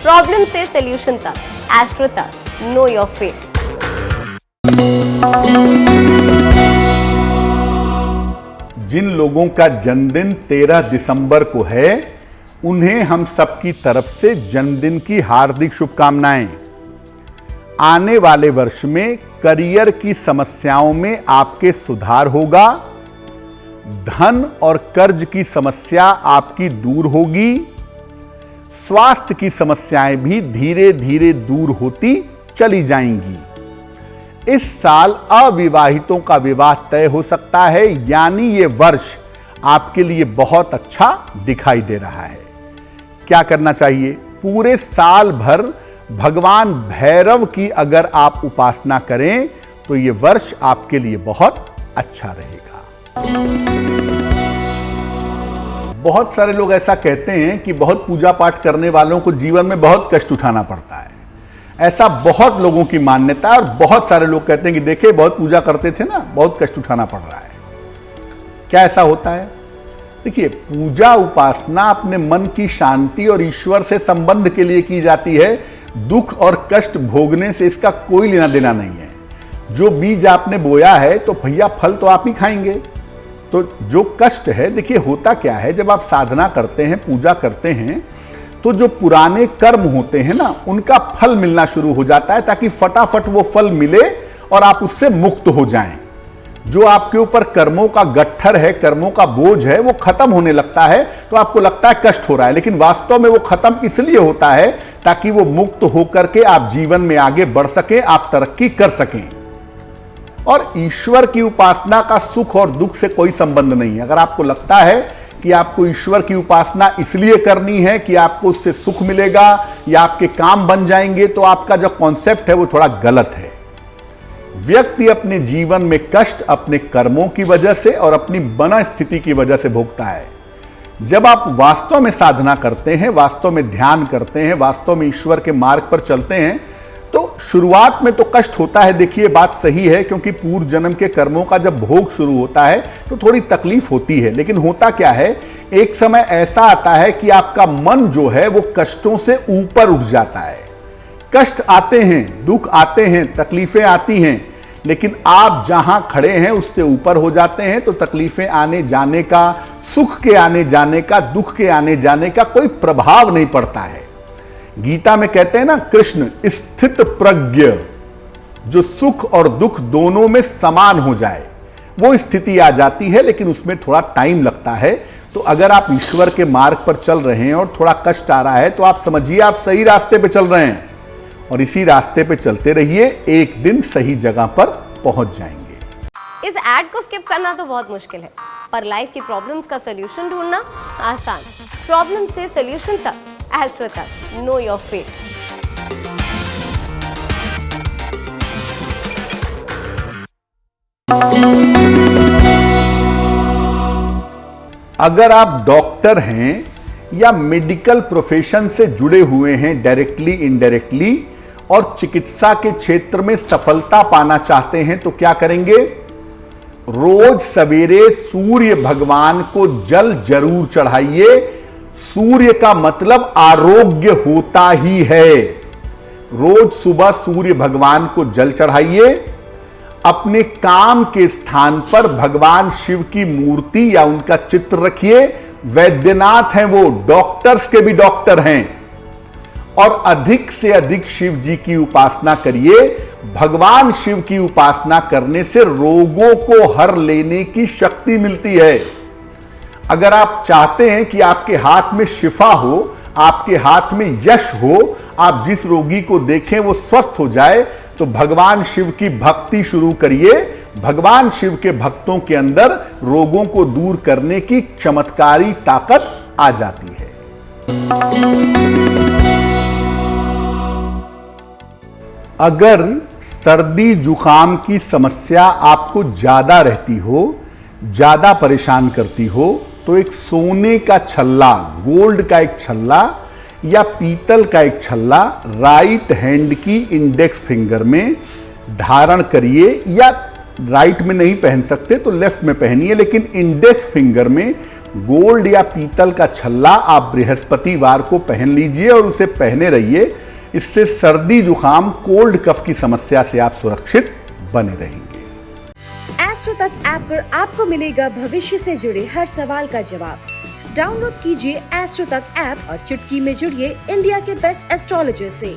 Problem से solution तक, astro तक, नो योर फेट। जिन लोगों का जन्मदिन 13 दिसंबर को है, उन्हें हम सबकी तरफ से जन्मदिन की हार्दिक शुभकामनाएं। आने वाले वर्ष में करियर की समस्याओं में आपके सुधार होगा, धन और कर्ज की समस्या आपकी दूर होगी, स्वास्थ्य की समस्याएं भी धीरे धीरे दूर होती चली जाएंगी। इस साल अविवाहितों का विवाह तय हो सकता है, यानी ये वर्ष आपके लिए बहुत अच्छा दिखाई दे रहा है। क्या करना चाहिए? पूरे साल भर भगवान भैरव की अगर आप उपासना करें तो ये वर्ष आपके लिए बहुत अच्छा रहेगा। बहुत सारे लोग ऐसा कहते हैं कि बहुत पूजा पाठ करने वालों को जीवन में बहुत कष्ट उठाना पड़ता है। ऐसा बहुत लोगों की मान्यता है और बहुत सारे लोग कहते हैं कि देखिए बहुत पूजा करते थे ना, बहुत कष्ट उठाना पड़ रहा है। क्या ऐसा होता है? देखिए, पूजा उपासना अपने मन की शांति और ईश्वर से संबंध के लिए की जाती है। दुख और कष्ट भोगने से इसका कोई लेना देना नहीं है। जो बीज आपने बोया है तो भैया फल तो आप ही खाएंगे। तो जो कष्ट है, देखिए होता क्या है, जब आप साधना करते हैं, पूजा करते हैं, तो जो पुराने कर्म होते हैं ना, उनका फल मिलना शुरू हो जाता है, ताकि फटाफट वो फल मिले और आप उससे मुक्त हो जाएं। जो आपके ऊपर कर्मों का गट्ठर है, कर्मों का बोझ है, वो खत्म होने लगता है, तो आपको लगता है कष्ट हो रहा है, लेकिन वास्तव में वो खत्म इसलिए होता है ताकि वो मुक्त होकर के आप जीवन में आगे बढ़ सकें, आप तरक्की कर सकें। और ईश्वर की उपासना का सुख और दुख से कोई संबंध नहीं है। अगर आपको लगता है कि आपको ईश्वर की उपासना इसलिए करनी है कि आपको उससे सुख मिलेगा या आपके काम बन जाएंगे, तो आपका जो कॉन्सेप्ट है वो थोड़ा गलत है। व्यक्ति अपने जीवन में कष्ट अपने कर्मों की वजह से और अपनी बना स्थिति की वजह से भोगता है। जब आप वास्तव में साधना करते हैं, वास्तव में ध्यान करते हैं, वास्तव में ईश्वर के मार्ग पर चलते हैं, तो शुरुआत में तो कष्ट होता है। देखिए, बात सही है, क्योंकि पूर्व जन्म के कर्मों का जब भोग शुरू होता है तो थोड़ी तकलीफ होती है। लेकिन होता क्या है, एक समय ऐसा आता है कि आपका मन जो है वो कष्टों से ऊपर उठ जाता है। कष्ट आते हैं, दुख आते हैं, तकलीफें आती हैं, लेकिन आप जहां खड़े हैं उससे ऊपर हो जाते हैं, तो तकलीफें आने जाने का, सुख के आने जाने का, दुख के आने जाने का कोई प्रभाव नहीं पड़ता है। गीता में कहते हैं ना, कृष्ण स्थित प्रज्ञ, जो सुख और दुख दोनों में समान हो जाए, वो स्थिति आ जाती है, लेकिन उसमें थोड़ा टाइम लगता है। तो अगर आप ईश्वर के मार्ग पर चल रहे हैं और थोड़ा कष्ट आ रहा है, तो आप समझिए आप सही रास्ते पे चल रहे हैं, और इसी रास्ते पे चलते रहिए, एक दिन सही जगह पर पहुंच जाएंगे। इस एड को स्किप करना तो बहुत मुश्किल है, पर लाइफ की प्रॉब्लम्स का सलूशन ढूंढना आसान। प्रॉब्लम से सलूशन तक, एस्ट्रो तक, नो योर फेट। अगर आप डॉक्टर हैं या मेडिकल प्रोफेशन से जुड़े हुए हैं डायरेक्टली इनडायरेक्टली, और चिकित्सा के क्षेत्र में सफलता पाना चाहते हैं, तो क्या करेंगे? रोज सवेरे सूर्य भगवान को जल जरूर चढ़ाइए। सूर्य का मतलब आरोग्य होता ही है। रोज सुबह सूर्य भगवान को जल चढ़ाइए। अपने काम के स्थान पर भगवान शिव की मूर्ति या उनका चित्र रखिए। वैद्यनाथ हैं वो, डॉक्टर्स के भी डॉक्टर हैं। और अधिक से अधिक शिव जी की उपासना करिए। भगवान शिव की उपासना करने से रोगों को हर लेने की शक्ति मिलती है। अगर आप चाहते हैं कि आपके हाथ में शिफा हो, आपके हाथ में यश हो, आप जिस रोगी को देखें वो स्वस्थ हो जाए, तो भगवान शिव की भक्ति शुरू करिए। भगवान शिव के भक्तों के अंदर रोगों को दूर करने की चमत्कारी ताकत आ जाती है। अगर सर्दी जुकाम की समस्या आपको ज्यादा रहती हो, ज्यादा परेशान करती हो, तो एक सोने का छल्ला, गोल्ड का एक छल्ला या पीतल का एक छल्ला राइट हैंड की इंडेक्स फिंगर में धारण करिए, या राइट में नहीं पहन सकते तो लेफ्ट में पहनिए, लेकिन इंडेक्स फिंगर में गोल्ड या पीतल का छल्ला आप बृहस्पतिवार को पहन लीजिए और उसे पहने रहिए। इससे सर्दी जुकाम कोल्ड कफ की समस्या से आप सुरक्षित बने रहेंगे। एस्ट्रो तक ऐप पर आपको मिलेगा भविष्य से जुड़े हर सवाल का जवाब। डाउनलोड कीजिए एस्ट्रो तक ऐप और चुटकी में जुड़िए इंडिया के बेस्ट एस्ट्रोलॉजर से।